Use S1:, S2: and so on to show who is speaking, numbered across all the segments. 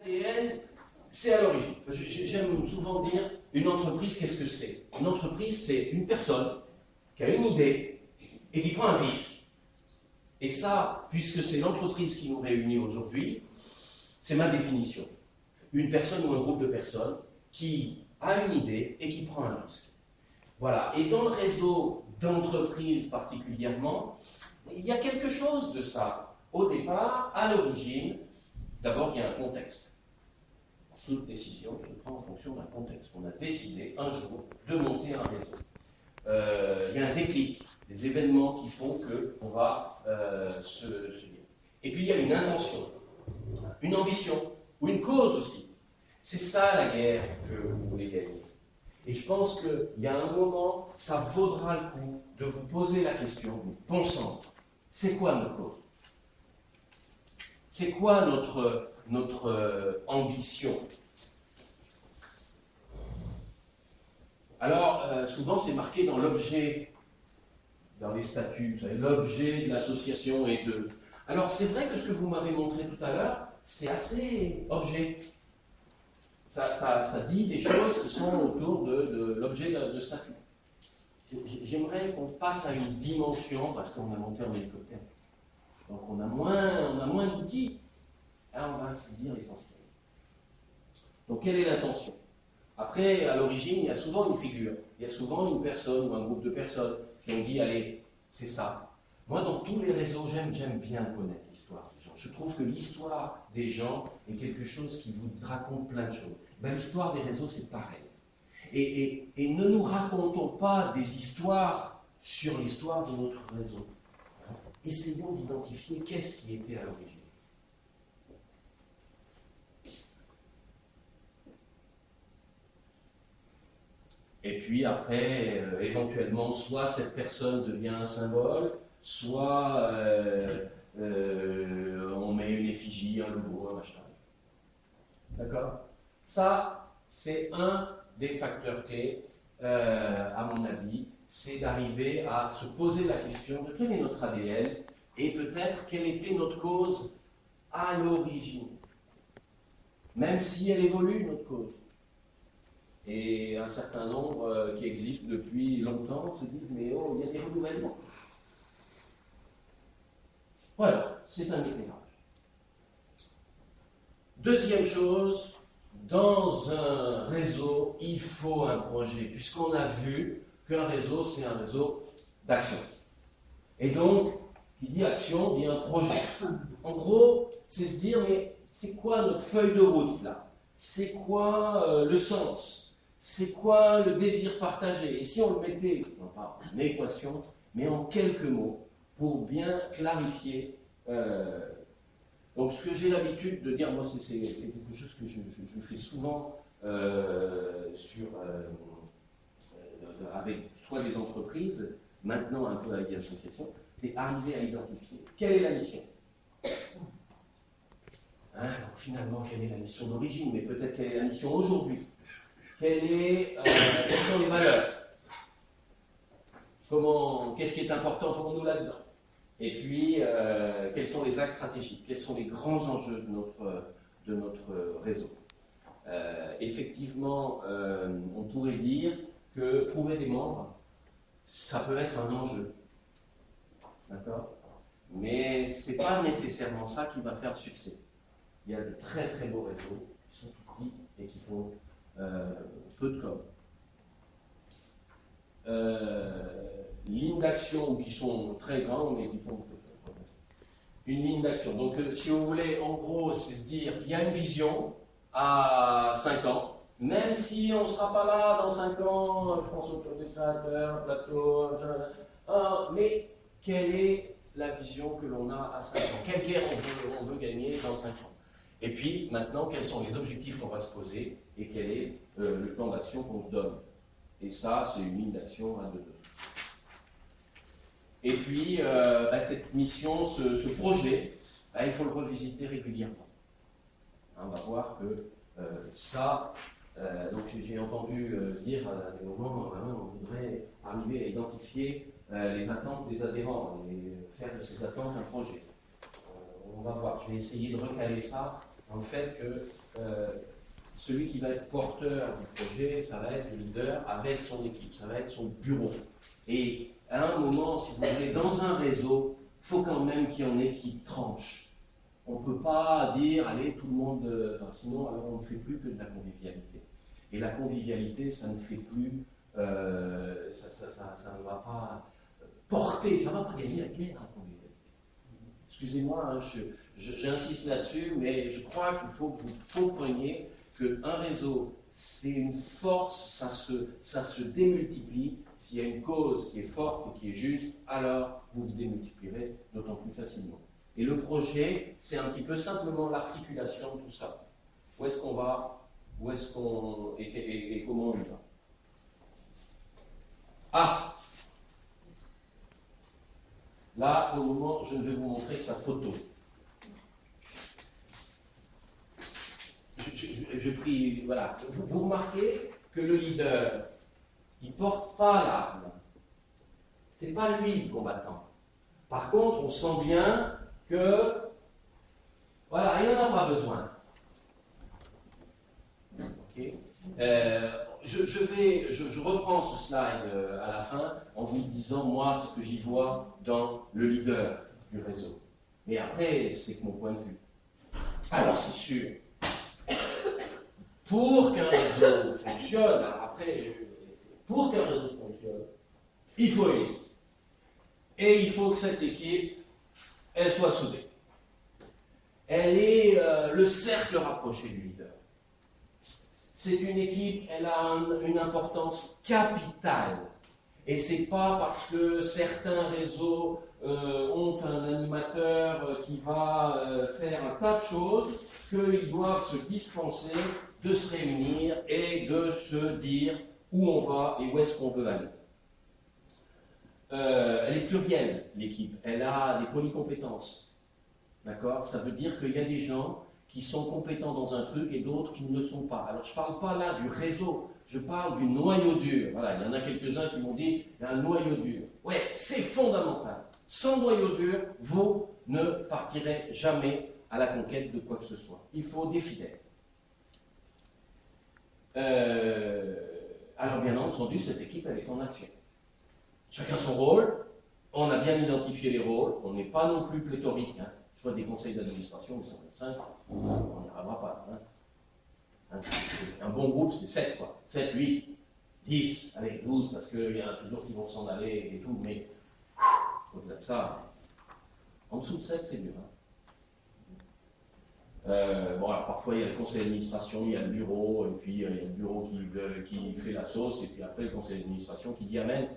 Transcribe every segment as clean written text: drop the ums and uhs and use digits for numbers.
S1: L'ADN, c'est à l'origine. J'aime souvent dire, une entreprise, qu'est-ce que c'est? Une entreprise, c'est une personne qui a une idée et qui prend un risque. Et ça, puisque c'est l'entreprise qui nous réunit aujourd'hui, c'est ma définition. Une personne ou un groupe de personnes qui a une idée et qui prend un risque. Voilà. Et dans le réseau d'entreprises particulièrement, il y a quelque chose de ça. Au départ, à l'origine, d'abord, il y a un contexte. Toute décision se prend en fonction d'un contexte. On a décidé un jour de monter un réseau. Il y a un déclic, des événements qui font qu'on va se dire. Et puis il y a une intention, une ambition, ou une cause aussi. C'est ça la guerre que vous voulez gagner. Et je pense qu'il y a un moment, ça vaudra le coup de vous poser la question, bon sang, c'est quoi notre cause? C'est quoi notre ambition? Alors, souvent, c'est marqué dans l'objet, dans les statuts, l'objet de l'association est de... Alors, c'est vrai que ce que vous m'avez montré tout à l'heure, c'est assez objet. Ça dit des choses qui sont autour de l'objet de statut. J'aimerais qu'on passe à une dimension, parce qu'on a monté en hélicoptère. Donc, on a moins d'outils. Là, on va se dire l'essentiel. Donc, quelle est l'intention? Après, à l'origine, il y a souvent une figure, il y a souvent une personne ou un groupe de personnes qui ont dit, allez, c'est ça. Moi, dans tous les réseaux, j'aime bien connaître l'histoire des gens. Je trouve que l'histoire des gens est quelque chose qui vous raconte plein de choses. Ben, l'histoire des réseaux, c'est pareil. Et ne nous racontons pas des histoires sur l'histoire de notre réseau. Essayons d'identifier qu'est-ce qui était à l'origine. Et puis après, éventuellement, soit cette personne devient un symbole, soit on met une effigie, un logo, un machin. D'accord? Ça, c'est un des facteurs clés, à mon avis, c'est d'arriver à se poser la question de quel est notre ADN et peut-être quelle était notre cause à l'origine. Même si elle évolue, notre cause. Et un certain nombre qui existent depuis longtemps se disent mais oh, il y a des renouvellements. Voilà, c'est un éclairage. Deuxième chose, dans un réseau, il faut un projet, puisqu'on a vu qu'un réseau, c'est un réseau d'action. Et donc, qui dit action, dit un projet. En gros, c'est se dire mais c'est quoi notre feuille de route là? C'est quoi le sens? C'est quoi le désir partagé? Et si on le mettait, non pas en équation, mais en quelques mots, pour bien clarifier. Donc ce que j'ai l'habitude de dire, moi c'est quelque chose que je fais souvent avec soit des entreprises, maintenant un peu avec des associations, c'est arriver à identifier quelle est la mission. Hein, donc finalement, quelle est la mission d'origine, mais peut-être quelle est la mission aujourd'hui. Quelles sont les valeurs? Qu'est-ce qui est important pour nous là-dedans? Et puis, quels sont les axes stratégiques? Quels sont les grands enjeux de notre réseau? Effectivement, on pourrait dire que trouver des membres, ça peut être un enjeu. D'accord? Mais ce n'est pas nécessairement ça qui va faire le succès. Il y a de très très beaux réseaux qui sont tout petits et qui font peu de com. Lignes d'action qui sont très grandes mais qui font peu de com. Une ligne d'action. Donc, si vous voulez, en gros, c'est se dire qu'il y a une vision à 5 ans, même si on ne sera pas là dans 5 ans, je pense autour des créateurs, plateau, mais quelle est la vision que l'on a à 5 ans? Quelle guerre on veut gagner dans 5 ans? Et puis, maintenant, quels sont les objectifs qu'on va se poser et quel est le plan d'action qu'on se donne? Et ça, c'est une ligne d'action à 2. Et puis, cette mission, ce projet, il faut le revisiter régulièrement. On va voir que ça, donc j'ai entendu dire à des moments, on voudrait arriver à identifier les attentes des adhérents et faire de ces attentes un projet. On va voir, je vais essayer de recaler ça en fait que celui qui va être porteur du projet, ça va être le leader avec son équipe, ça va être son bureau. Et à un moment, si vous voulez, dans un réseau, il faut quand même qu'il y en ait qui tranchent. On ne peut pas dire, allez, tout le monde, sinon alors on ne fait plus que de la convivialité. Et la convivialité, ça ne fait plus, ça ne va pas porter, ça ne va pas gagner la guerre, la convivialité. Excusez-moi, hein, j'insiste là-dessus, mais je crois qu'il faut que vous compreniez qu'un réseau, c'est une force, ça se démultiplie. S'il y a une cause qui est forte et qui est juste, alors vous vous démultiplierez d'autant plus facilement. Et le projet, c'est un petit peu simplement l'articulation de tout ça. Où est-ce qu'on va, où est-ce qu'on, et comment on y va. Ah! Là, pour le moment, je ne vais vous montrer que sa photo. J'ai pris, voilà. Vous remarquez que le leader, il ne porte pas l'arme. Ce n'est pas lui le combattant. Par contre, on sent bien que, voilà, il n'en a pas besoin. Okay. Je reprends ce slide à la fin en vous disant, moi, ce que j'y vois dans le leader du réseau. Mais après, c'est que mon point de vue. Alors, c'est sûr, pour qu'un réseau fonctionne, après, pour qu'un réseau fonctionne, il faut une équipe. Et il faut que cette équipe, elle soit soudée. Elle est le cercle rapproché du leader. C'est une équipe, elle a une importance capitale. Et c'est pas parce que certains réseaux ont un animateur qui va faire un tas de choses qu'ils doivent se dispenser de se réunir et de se dire où on va et où est-ce qu'on veut aller. Elle est plurielle, l'équipe. Elle a des polycompétences. D'accord? Ça veut dire qu'il y a des gens qui sont compétents dans un truc et d'autres qui ne le sont pas. Alors, je ne parle pas là du réseau, je parle du noyau dur. Voilà, il y en a quelques-uns qui m'ont dit, il y a un noyau dur. Oui, c'est fondamental. Sans noyau dur, vous ne partirez jamais à la conquête de quoi que ce soit. Il faut des fidèles. Alors, bien entendu, cette équipe, elle est en action. Chacun son rôle, on a bien identifié les rôles, on n'est pas non plus pléthorique. Hein. Je vois des conseils d'administration, ils sont 25, on n'y arrivera pas. Hein. Un bon groupe, c'est 7, quoi. 7, 8, 10, allez, 12, parce qu'il y en a toujours qui vont s'en aller et tout, mais au-delà de ça, en dessous de 7, c'est mieux. Hein. Bon, alors parfois il y a le conseil d'administration, il y a le bureau, et puis il y a le bureau qui fait la sauce, et puis après le conseil d'administration qui dit amen.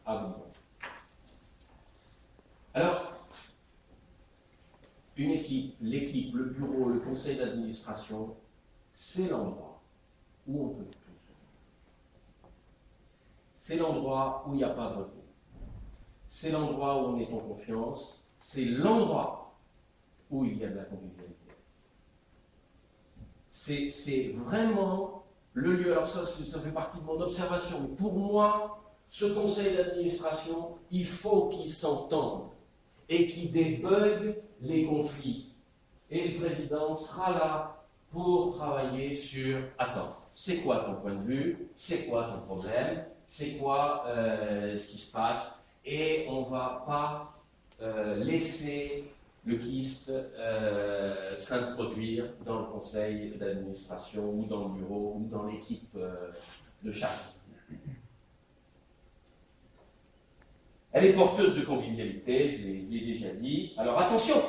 S1: À vous. Alors, une équipe, l'équipe, le bureau, le conseil d'administration, c'est l'endroit où on peut tout. C'est l'endroit où il n'y a pas de repos. C'est l'endroit où on est en confiance. C'est l'endroit où il y a de la convivialité. C'est vraiment le lieu. Alors ça fait partie de mon observation. Mais pour moi, ce conseil d'administration, il faut qu'il s'entende et qu'il débug les conflits. Et le président sera là pour travailler sur « Attends, c'est quoi ton point de vue? C'est quoi ton problème? C'est quoi ce qui se passe ?» Et on ne va pas laisser le kyste s'introduire dans le conseil d'administration ou dans le bureau ou dans l'équipe de chasse. Elle est porteuse de convivialité, je l'ai déjà dit. Alors attention,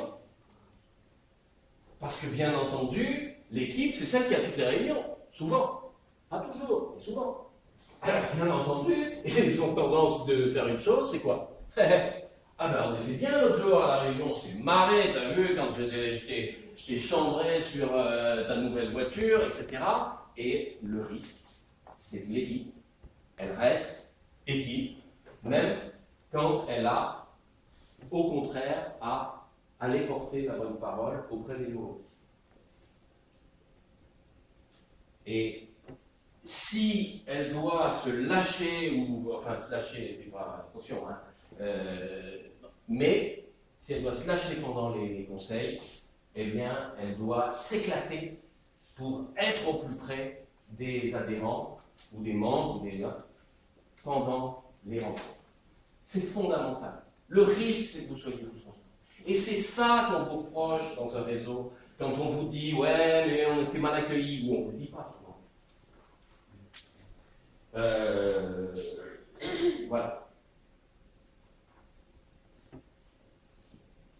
S1: parce que bien entendu, l'équipe, c'est celle qui a toutes les réunions, souvent. Pas toujours, mais souvent. Alors bien entendu, ils ont tendance de faire une chose, c'est quoi? Ah ben on était bien l'autre jour à la réunion, on s'est marré, t'as vu, quand je t'ai chambré sur ta nouvelle voiture, etc. Et le risque, c'est que l'équipe, elle reste équipe, même quand elle a, au contraire, à aller porter la bonne parole auprès des nouveaux. Et si elle doit se lâcher, ou enfin se lâcher, c'est pas attention, hein, mais si elle doit se lâcher pendant les conseils, eh bien, elle doit s'éclater pour être au plus près des adhérents ou des membres ou des pendant les rencontres. C'est fondamental. Le risque, c'est que vous soyez tous ensemble. Et c'est ça qu'on vous reproche dans un réseau, quand on vous dit « ouais, mais on était mal accueillis » ou on ne vous le dit pas. Voilà.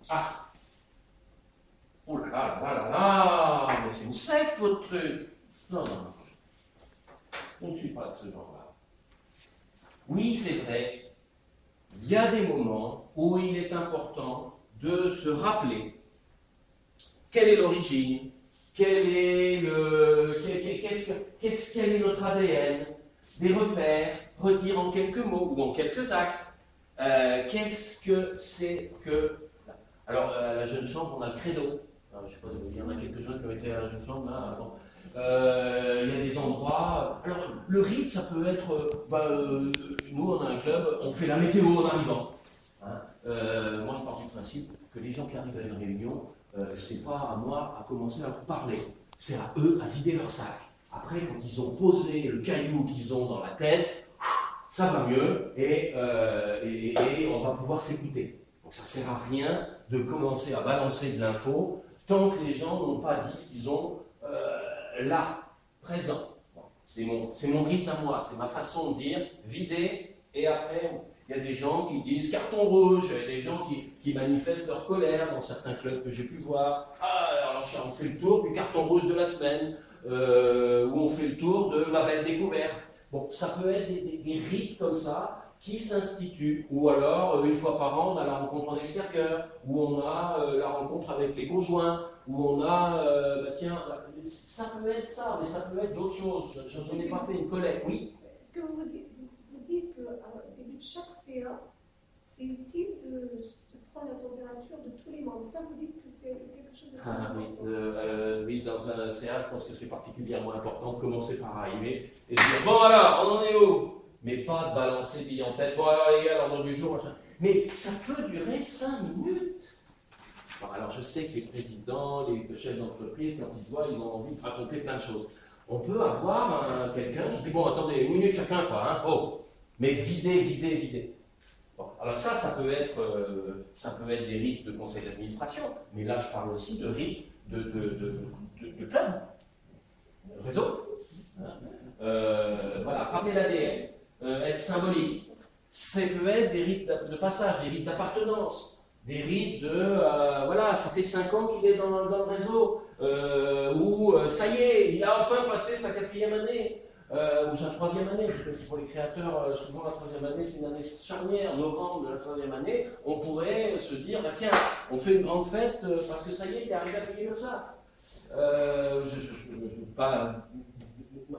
S1: Ah. Oh là là là là là, mais c'est une secte votre truc. Non, non, non. Je ne suis pas de ce genre-là. Oui, c'est vrai, il y a des moments où il est important de se rappeler quelle est l'origine, quel est notre ADN, des repères, redire en quelques mots ou en quelques actes, qu'est-ce que c'est que... Alors, à la jeune chambre, on a le credo. Alors, je ne sais pas, il y en a quelques-uns qui ont été à la jeune chambre, là, avant. Il y a des endroits... Alors, le rite, ça peut être... nous, on a un club, on fait la météo en arrivant. Hein, moi, je pars du principe que les gens qui arrivent à une réunion, c'est pas à moi à commencer à leur parler. C'est à eux à vider leur sac. Après, quand ils ont posé le caillou qu'ils ont dans la tête, ça va mieux et on va pouvoir s'écouter. Donc ça ne sert à rien de commencer à balancer de l'info tant que les gens n'ont pas dit ce qu'ils ont là, présent. Bon, c'est mon rythme à moi, c'est ma façon de dire, vider, et après, il y a des gens qui disent carton rouge, il y a des gens qui manifestent leur colère dans certains clubs que j'ai pu voir. Ah, alors on fait le tour du carton rouge de la semaine, ou on fait le tour de la belle découverte. Bon, ça peut être des rites comme ça, qui s'institue, ou alors une fois par an on a la rencontre en extérieur, où on a la rencontre avec les conjoints, où on a, ça peut être ça, mais ça peut être d'autres choses. Je n'ai pas fait une collecte, oui.
S2: Est-ce que vous dites qu'au début de chaque CA, c'est utile de prendre la température de tous les membres? Ça, vous dites que c'est quelque chose de très important.
S1: Oui, dans un CA, je pense que c'est particulièrement important de commencer par arriver et de dire bon alors, on en est où? Mais pas de balancer bille en tête, bon alors les gars, l'ordre du jour, machin. Mais ça peut durer 5 minutes. Bon, alors je sais que les présidents, les chefs d'entreprise, quand ils se voient, ils ont envie de raconter plein de choses. On peut avoir quelqu'un qui dit bon attendez, 1 minute chacun quoi, hein, oh, mais vider. Bon, alors ça peut être des rites de conseil d'administration, mais là je parle aussi de rites de club, de réseau. Voilà, rappeler l'ADN. Être symbolique. Ça peut être des rites de passage, des rites d'appartenance, des rites voilà, ça fait 5 ans qu'il est dans le réseau, ou ça y est, il a enfin passé sa 4e année, ou sa 3e année, parce que pour les créateurs, souvent la 3e année, c'est une année charnière, novembre de la 3e année, on pourrait se dire, bah, tiens, on fait une grande fête, parce que ça y est, il est arrivé à payer le ça.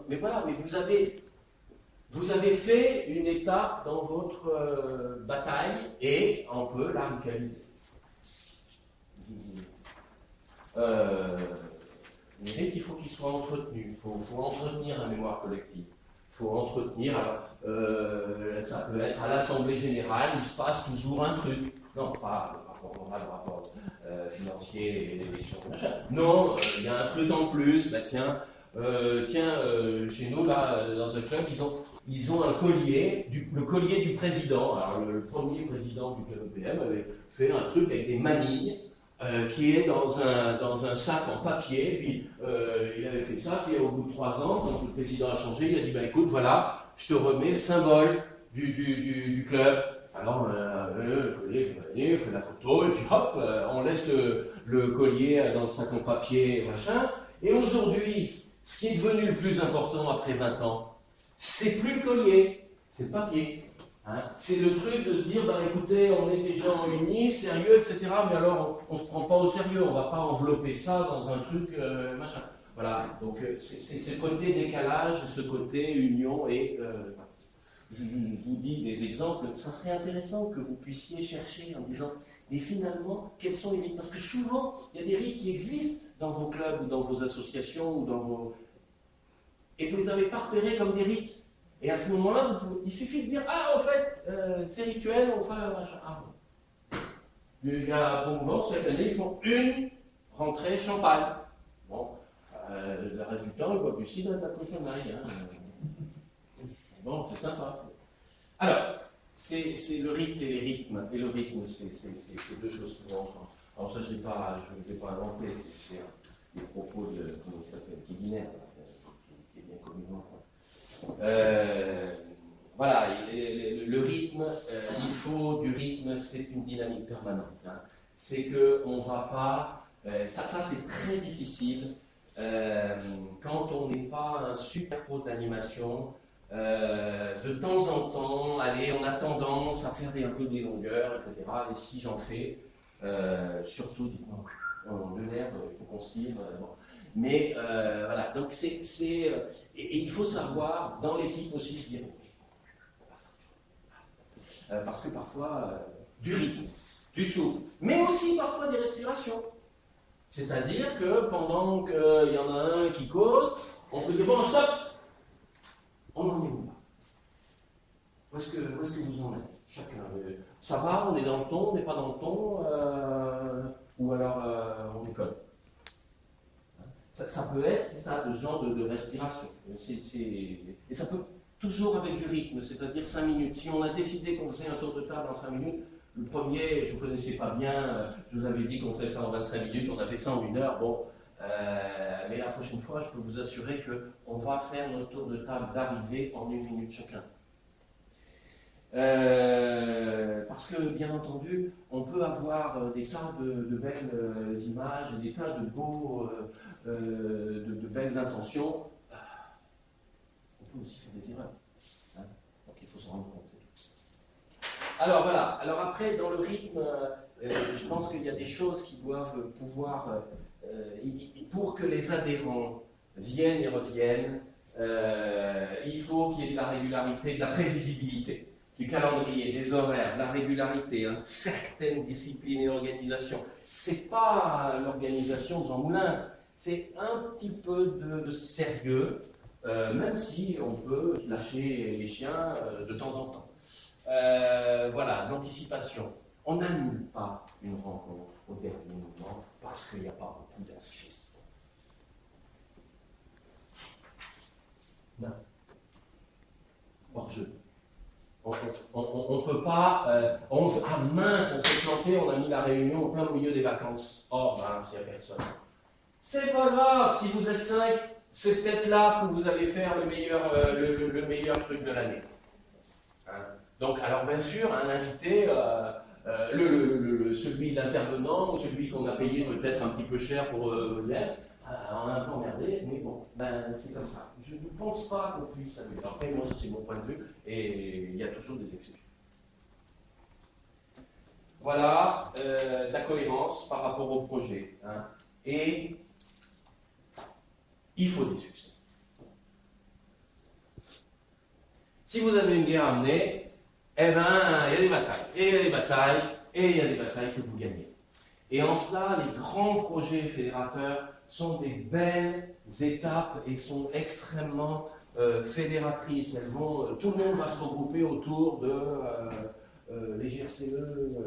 S1: Mais voilà, mais vous avez fait une étape dans votre bataille et on peut la radicaliser. Mais il faut qu'il soit entretenu. Il faut entretenir la mémoire collective. Il faut entretenir. Alors, ça peut être à l'Assemblée générale, il se passe toujours un truc. Non, pas le rapport financier et l'élection. Non, il y a un truc en plus. Bah, chez nous, là, dans un club, ils ont un collier, le collier du président. Alors, le premier président du club EPM avait fait un truc avec des manilles qui est dans un sac en papier. Puis, il avait fait ça, puis au bout de 3 ans, quand le président a changé, il a dit bah, écoute, voilà, je te remets le symbole du club. Alors, le collier, on fait la photo, et puis hop, on laisse le collier dans le sac en papier, machin. Et aujourd'hui, ce qui est devenu le plus important après 20 ans, c'est plus le collier, c'est le papier. Hein, c'est le truc de se dire, bah, écoutez, on est des gens unis, sérieux, etc. Mais alors, on ne se prend pas au sérieux, on ne va pas envelopper ça dans un truc machin. Voilà, donc c'est ce côté décalage, ce côté union et... je vous dis des exemples, ça serait intéressant que vous puissiez chercher en disant, mais finalement, quels sont les rites? Parce que souvent, il y a des rites qui existent dans vos clubs ou dans vos associations ou dans vos... Et vous ne les avez pas repérés comme des rites. Et à ce moment-là, il suffit de dire, ah, en fait, c'est rituel, on fait un machin. Ah, bon. Il y a un bon moment, cette année, ils font une rentrée champagne. Bon, le reste du temps, ils boivent du cidre et de la cochonnerie. Hein. Bon, c'est sympa. Alors, c'est le rythme et les rythmes. Et le rythme, c'est deux choses qui vont ensemble. Alors ça, je ne l'ai pas inventé, c'est des propos de, comment il s'appelle, Guiliner, qui est bien communément. Voilà, le rythme, il faut du rythme, c'est une dynamique permanente. Hein. C'est qu'on ne va pas, ça c'est très difficile quand on n'est pas un super pro d'animation. De temps en temps, allez, on a tendance à faire un peu des longueurs, etc. Et si j'en fais, surtout, dites-moi, de l'herbe, il faut qu'on se tire. Bon. Mais voilà, donc et il faut savoir, dans l'équipe aussi, se dire, parce que parfois, du rythme, du souffle, mais aussi parfois des respirations. C'est-à-dire que pendant qu'il y en a un qui cause, on peut dire, bon, stop, on n'en est où là? Où est-ce que vous en êtes? Chacun. Ça va, on est dans le ton, on n'est pas dans le ton, ou alors on déconne. Ça peut être ça, le genre de respiration. Et ça peut toujours avec du rythme, c'est-à-dire 5 minutes. Si on a décidé qu'on faisait un tour de table en 5 minutes, le premier, je ne connaissais pas bien, je vous avais dit qu'on ferait ça en 25 minutes, on a fait ça en 1 heure, bon. Mais la prochaine fois, je peux vous assurer qu'on va faire notre tour de table d'arrivée en 1 minute chacun. Parce que, bien entendu, on peut avoir des tas de belles images, des tas de beaux, de belles intentions. On peut aussi faire des erreurs. Hein, donc il faut s'en rendre compte. Alors voilà, alors après, dans le rythme, je pense qu'il y a des choses qui doivent pouvoir, pour que les adhérents viennent et reviennent, il faut qu'il y ait de la régularité, de la prévisibilité. Du calendrier, des horaires, de la régularité, une certaine discipline et organisation. C'est pas l'organisation de Jean Moulin, c'est un petit peu de sérieux, même si on peut lâcher les chiens de temps en temps. Voilà, l'anticipation. On n'annule pas une rencontre au dernier moment parce qu'il n'y a pas beaucoup d'inscrits. Non. Hors jeu. On ne peut pas. Ah mince, on s'est planté, on a mis la réunion en plein milieu des vacances. Oh mince, il n'y a personne. C'est pas grave, si vous êtes 5, c'est peut-être là que vous allez faire le meilleur truc de l'année. Hein? Donc, alors bien sûr, un invité, celui d'intervenant, ou celui qu'on a payé peut-être un petit peu cher pour l'aide, on a un peu emmerdé, mais bon, c'est comme ça. Je ne pense pas qu'on puisse s'amuser. Après, moi, ça c'est mon point de vue, et il y a toujours des exceptions. Voilà la cohérence par rapport au projet. Hein. Et il faut des succès. Si vous avez une guerre à mener, eh bien, il y a des batailles, et il y a des batailles, et il y a des batailles que vous gagnez. Et en cela, les grands projets fédérateurs sont des belles étapes et sont extrêmement fédératrices. Tout le monde va se regrouper autour de les GRCE,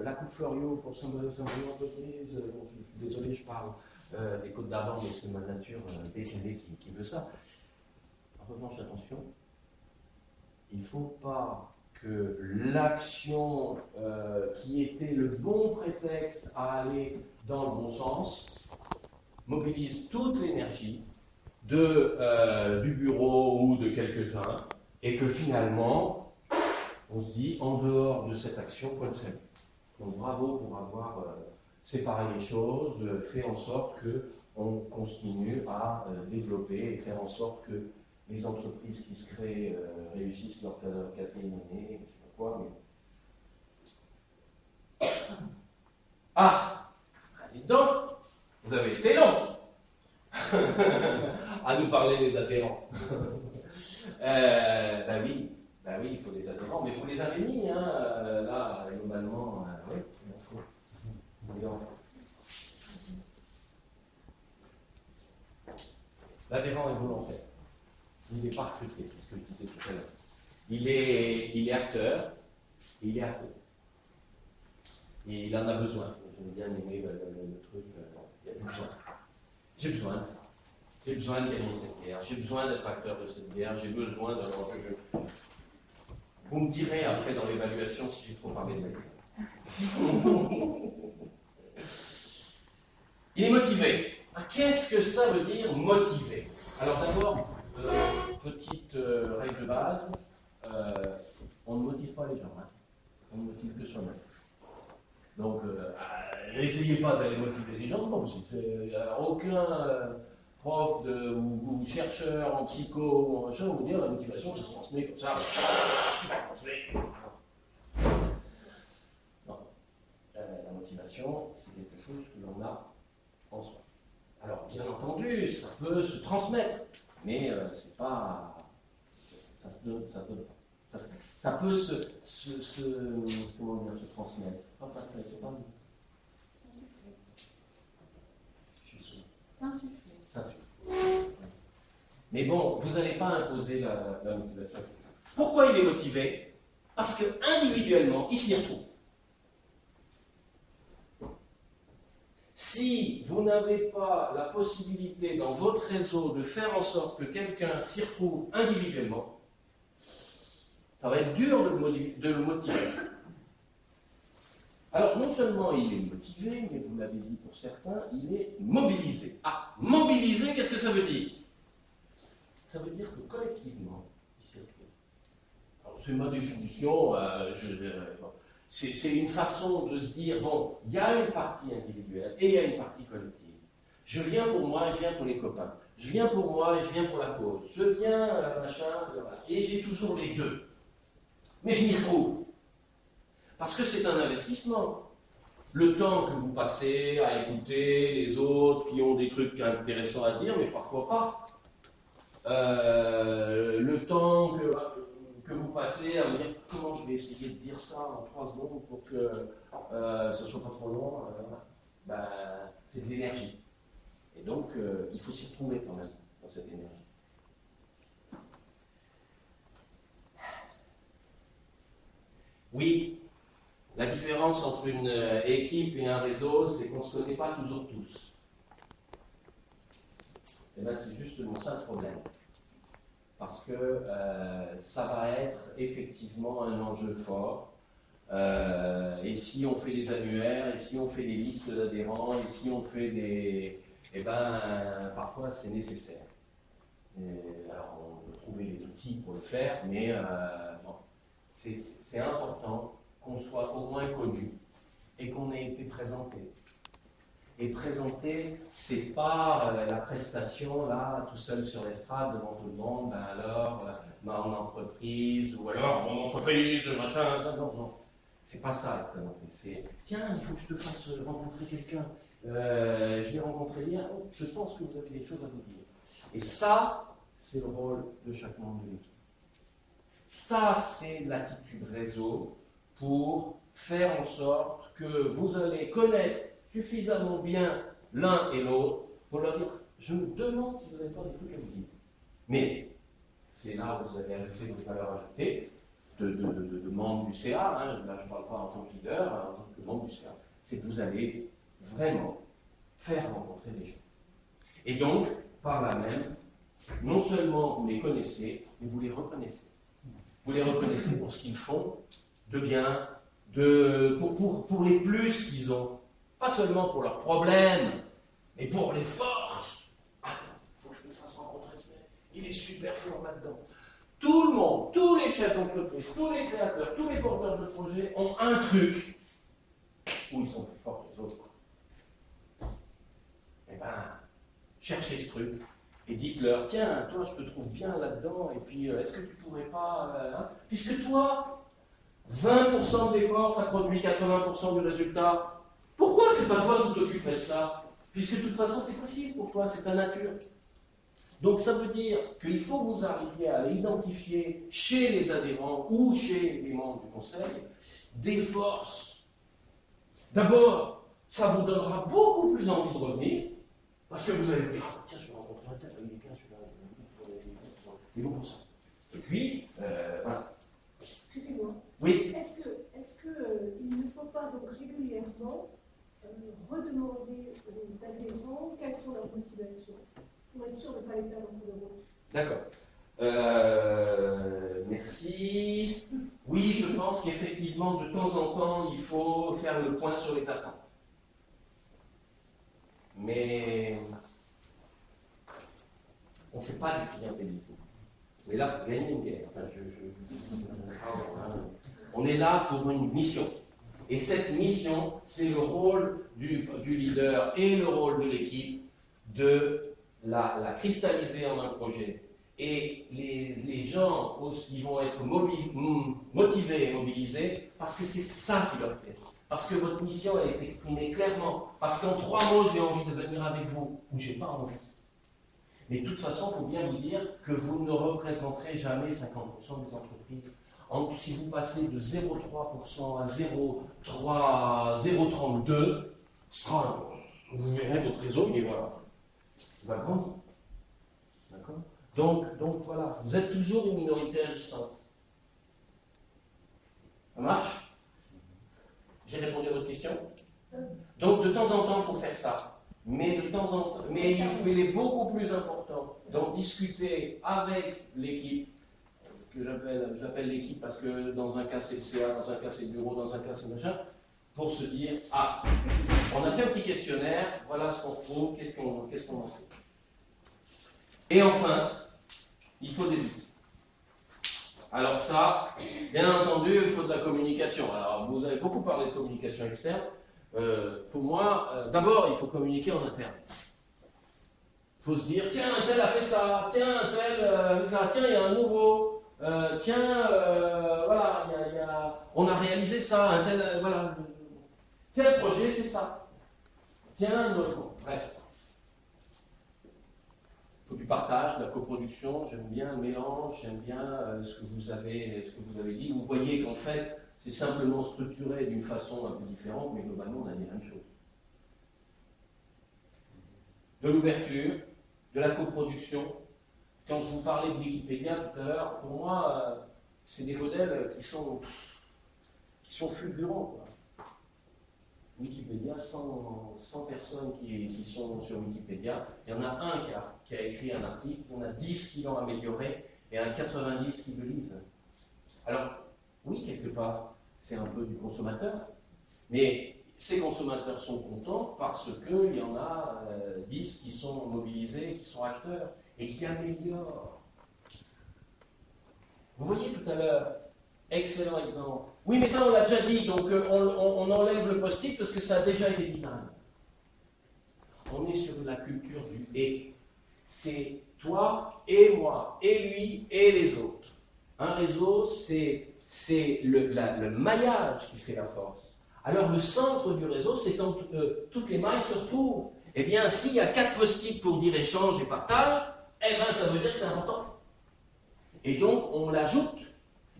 S1: la Coupe Florio pour son entreprise. Je suis désolé, je parle des Côtes d'Ardan, mais c'est ma nature déchaînée qui veut ça. En revanche, attention, il ne faut pas que l'action qui était le bon prétexte à aller dans le bon sens mobilise toute l'énergie du bureau ou de quelques-uns et que finalement, on se dit, en dehors de cette action, point de salut. Donc bravo pour avoir séparé les choses, fait en sorte qu'on continue à développer et faire en sorte que les entreprises qui se créent réussissent leur 4e année, je ne sais pas quoi, mais... Ah, dites donc, vous avez été long à nous parler des adhérents. Ben oui, il faut des adhérents, mais il faut les amis, hein, là, globalement, oui, il en faut. L'adhérent est volontaire. Il n'est pas recruté, c'est ce que je disais tout à l'heure. Il est acteur, et il est acteur. Et il en a besoin. J'aime bien aimer le truc, il y a besoin. J'ai besoin de ça. J'ai besoin de gagner cette guerre. J'ai besoin d'être acteur de cette guerre. J'ai besoin d'un enjeu. Vous me direz après dans l'évaluation si j'ai trop parlé de ma guerre. Il est motivé. Qu'est-ce que ça veut dire motivé? Alors d'abord, petite règle de base, on ne motive pas les gens, hein. On ne motive que soi-même. Donc, n'essayez pas d'aller motiver les gens, non, aucun prof ou chercheur en psycho ou en machin vous dire la motivation ça se transmet comme ça. Non. La motivation, c'est quelque chose que l'on a en soi. Alors, bien entendu, ça peut se transmettre, mais c'est pas. Ça se donne pas. Ça peut comment dire, se transmettre. S'insuffler. Mais bon, vous n'allez pas imposer la motivation. Pourquoi il est motivé? Parce que individuellement, il s'y retrouve. Si vous n'avez pas la possibilité dans votre réseau de faire en sorte que quelqu'un s'y retrouve individuellement, ça va être dur de le motiver. Alors, non seulement il est motivé, mais vous l'avez dit pour certains, il est mobilisé. Ah, mobilisé, qu'est-ce que ça veut dire? Ça veut dire que collectivement, il s'y retrouve. Alors, c'est ma définition, c'est une façon de se dire, bon, il y a une partie individuelle et il y a une partie collective. Je viens pour moi et je viens pour les copains. Je viens pour moi et je viens pour la cause. Je viens, machin, voilà. Et j'ai toujours les deux. Mais je m'y retrouve. Parce que c'est un investissement. Le temps que vous passez à écouter les autres qui ont des trucs intéressants à dire, mais parfois pas. Le temps que vous passez à vous dire comment je vais essayer de dire ça en 3 secondes pour que ce ne soit pas trop long, c'est de l'énergie. Et donc, il faut s'y retrouver quand même dans cette énergie. Oui, la différence entre une équipe et un réseau, c'est qu'on ne se connaît pas toujours tous. Et bien, c'est justement ça le problème. Parce que ça va être effectivement un enjeu fort. Et si on fait des annuaires, et si on fait des listes d'adhérents, et si on fait des... Eh bien, parfois c'est nécessaire. Alors, on peut trouver les outils pour le faire, mais bon, c'est important qu'on soit au moins connu et qu'on ait été présenté. Et présenter, c'est pas la prestation là, tout seul sur l'estrade devant tout le monde, mon entreprise, ou alors mon entreprise, machin, non. C'est pas ça, être présenté. C'est, tiens, il faut que je te fasse rencontrer quelqu'un. Je l'ai rencontré hier, je pense que vous avez des choses à vous dire. Et ça, c'est le rôle de chaque membre de l'équipe. Ça, c'est l'attitude réseau pour faire en sorte que vous allez connaître suffisamment bien l'un et l'autre pour leur dire, je me demande si vous n'avez pas des trucs à vous dire. Mais c'est là où vous allez ajouter des valeurs ajoutées de membres du CA, hein, là je ne parle pas en tant que leader, hein, en tant que membre du CA, c'est que vous allez vraiment faire rencontrer des gens. Et donc, par là même, non seulement vous les connaissez, mais vous les reconnaissez. Vous les reconnaissez pour ce qu'ils font de bien, pour les plus qu'ils ont. Pas seulement pour leurs problèmes, mais pour les forces. Attends, il faut que je me fasse rencontrer ce mec. Il est super fort là-dedans. Tout le monde, tous les chefs d'entreprise, tous les créateurs, tous les porteurs de projets ont un truc où ils sont plus forts que les autres. Eh bien, cherchez ce truc et dites-leur, tiens, toi je te trouve bien là-dedans, et puis est-ce que tu pourrais pas... puisque toi, 20% d'efforts, ça produit 80% du résultat. Pourquoi c'est pas toi qui t'occuperais de ça? Puisque de toute façon c'est facile pour toi, c'est ta nature. Donc ça veut dire qu'il faut que vous arriviez à identifier chez les adhérents ou chez les membres du conseil des forces. D'abord, ça vous donnera beaucoup plus envie de revenir, parce que vous allez dire, tiens, je vais rencontrer un tel, il est bien celui-là, il est bon pour ça. Et puis, voilà.
S2: excusez-moi.
S1: Oui.
S2: Est-ce que il ne faut pas donc régulièrement redemander aux adhérents quelles sont leurs motivations pour être sûr de ne pas les perdre en cours de route?
S1: D'accord. Merci. Oui, je pense qu'effectivement, de temps en temps, il faut faire le point sur les attentes. Mais on ne fait pas du clientélisme. On est là pour gagner une guerre. Enfin, pardon, hein. On est là pour une mission. Et cette mission, c'est le rôle du leader et le rôle de l'équipe de la cristalliser en un projet. Et les gens qui vont être motivés et mobilisés, parce que c'est ça qui doit faire. Parce que votre mission, elle est exprimée clairement. Parce qu'en 3 mots, j'ai envie de venir avec vous, ou j'ai pas envie. Mais de toute façon, il faut bien vous dire que vous ne représenterez jamais 50% des entreprises. Si vous passez de 0,3% à 0,32, vous verrez votre réseau, il va grandir. D'accord ? Donc voilà, vous êtes toujours une minorité agissante. Ça marche? J'ai répondu à votre question? Donc de temps en temps, il faut faire ça. Mais il est beaucoup plus important d'en discuter avec l'équipe, que j'appelle l'équipe parce que dans un cas c'est le CA, dans un cas c'est le bureau, dans un cas c'est machin, pour se dire, ah, on a fait un petit questionnaire, voilà ce qu'on trouve, qu'est-ce qu'on en fait. Et enfin, il faut des outils. Alors ça, bien entendu, il faut de la communication. Alors vous avez beaucoup parlé de communication externe. Pour moi, d'abord, il faut communiquer en interne. Il faut se dire, tiens, un tel a fait ça, tiens, un tel, tiens, il y a un nouveau, tiens, voilà, on a réalisé ça, un tel, voilà, tel projet, c'est ça. Tiens, bref. Il faut du partage, de la coproduction, j'aime bien le mélange, j'aime bien ce que vous avez dit. Vous voyez qu'en fait, c'est simplement structuré d'une façon un peu différente, mais globalement, on a dit la même chose. De l'ouverture, de la coproduction. Quand je vous parlais de Wikipédia tout à l'heure, pour moi, c'est des modèles qui sont fulgurants, quoi. Wikipédia, 100 personnes qui sont sur Wikipédia, il y en a un qui a écrit un article, il y en a 10 qui l'ont amélioré, et il y en a 90 qui le lisent. Alors, oui, quelque part, c'est un peu du consommateur, mais ces consommateurs sont contents parce qu'il y en a 10 qui sont mobilisés, qui sont acteurs, et qui améliorent. Vous voyez tout à l'heure, excellent exemple. Oui, mais ça, on l'a déjà dit, donc on enlève le post-it parce que ça a déjà été dit. On est sur la culture du « et ». C'est toi et moi, et lui et les autres. Un réseau, c'est le maillage qui fait la force. Alors le centre du réseau, c'est quand toutes les mailles se retrouvent. Eh bien, s'il y a 4 post-it pour dire échange et partage, eh bien, ça veut dire que c'est important. Et donc, on l'ajoute.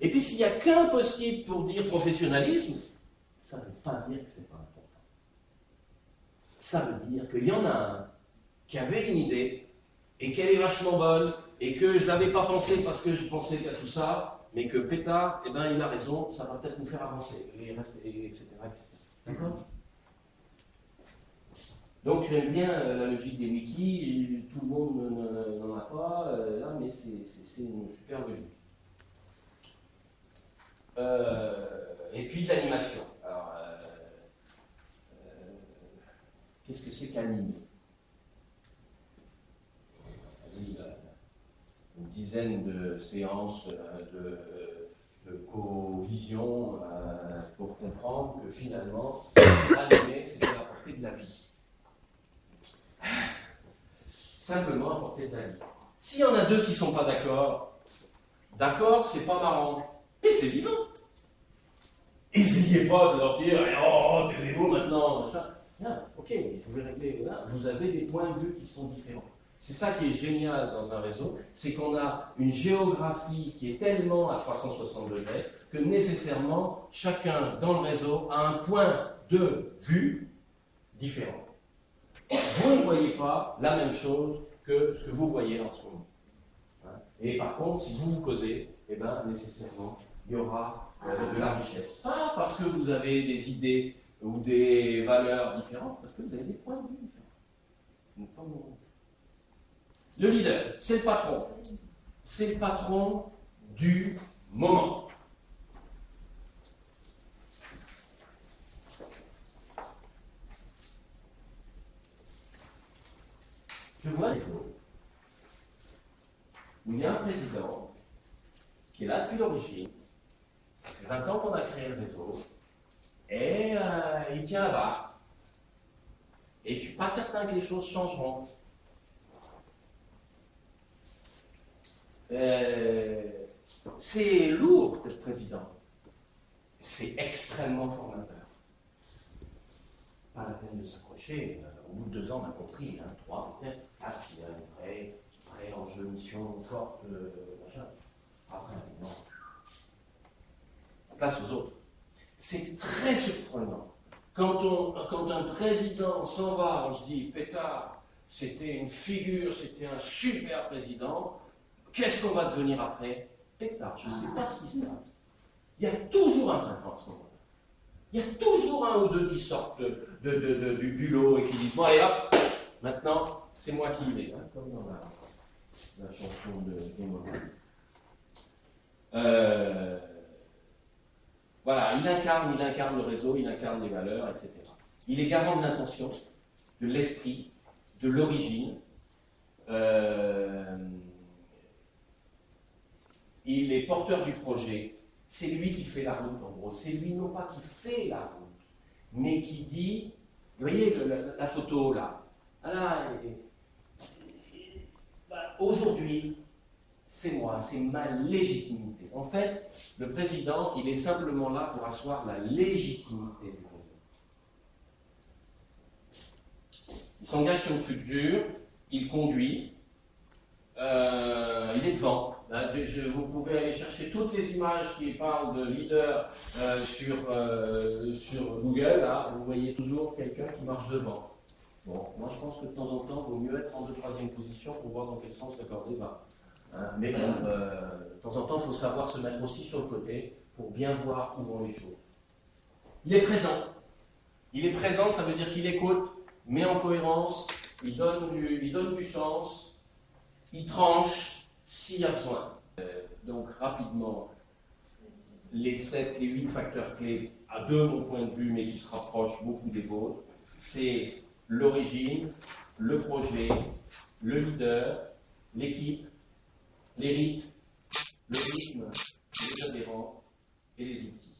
S1: Et puis, s'il n'y a qu'un post-it pour dire professionnalisme, ça ne veut pas dire que ce n'est pas important. Ça veut dire qu'il y en a un qui avait une idée, et qu'elle est vachement bonne, et que je ne l'avais pas pensé parce que je pensais qu'à tout ça, mais que pétard, eh ben, il a raison, ça va peut-être nous faire avancer, etc. D'accord ? Donc j'aime bien la logique des wikis, tout le monde n'en a pas, là, mais c'est une super logique. Et puis de l'animation. Alors, qu'est-ce que c'est qu'animer ? Une dizaine de séances de co-vision pour comprendre que finalement, animer, c'est apporter de la vie. Simplement apporter de la vie. S'il y en a 2 qui ne sont pas d'accord, c'est pas marrant, mais c'est vivant. N'essayez pas de leur dire « Oh, taisez-vous maintenant !» Non, ok, vous pouvez régler là. Vous avez des points de vue qui sont différents. C'est ça qui est génial dans un réseau, c'est qu'on a une géographie qui est tellement à 360 degrés que nécessairement, chacun dans le réseau a un point de vue différent. Vous ne voyez pas la même chose que ce que vous voyez en ce moment. Et par contre, si vous vous causez, eh bien, nécessairement, il y aura de la richesse. Pas parce que vous avez des idées ou des valeurs différentes, parce que vous avez des points de vue différents. Le leader, c'est le patron. C'est le patron du moment. Je vois les autres. Il y a un président qui est là depuis l'origine. Ça fait 20 ans qu'on a créé le réseau. Et il tient là-bas. Et je ne suis pas certain que les choses changeront. C'est lourd d'être président. C'est extrêmement formateur. Pas la peine de s'accrocher. Au bout de 2 ans, on a compris. 3 peut-être. Ah, s'il y a une vraie enjeu, mission forte, machin. Après, non. Place aux autres. C'est très surprenant. Quand un président s'en va, on se dit, Pétard, c'était une figure, c'était un super président. Qu'est-ce qu'on va devenir après? Pétard, je ne sais pas ce qui se passe. Il y a toujours un printemps à ce moment-là. Il y a toujours un ou deux qui sortent du lot et qui disent, bon allez hop, maintenant, c'est moi qui y vais. Hein, comme dans la chanson de Desmoulins. Voilà, il incarne le réseau, il incarne les valeurs, etc. Il est garant de l'intention, de l'esprit, de l'origine. Il est porteur du projet. C'est lui qui fait la route, en gros. C'est lui, non pas qui fait la route, mais qui dit... Vous voyez la photo, là. Aujourd'hui, c'est moi, c'est ma légitimité. En fait, le président, il est simplement là pour asseoir la légitimité du président. Il s'engage sur le futur, il conduit, il est devant. Vous pouvez aller chercher toutes les images qui parlent de leader sur Google. Là, vous voyez toujours quelqu'un qui marche devant. Bon, moi je pense que de temps en temps, il vaut mieux être en 2e, 3e position pour voir dans quel sens la corde va. Mais bon, de temps en temps, il faut savoir se mettre aussi sur le côté pour bien voir où vont les choses. Il est présent. Il est présent, ça veut dire qu'il écoute, met en cohérence, il donne du sens, il tranche s'il y a besoin. Donc rapidement, les 8 facteurs clés, à 2 mon point de vue, mais qui se rapprochent beaucoup des vôtres, c'est l'origine, le projet, le leader, l'équipe, les rites, le rythme, les adhérents et les outils.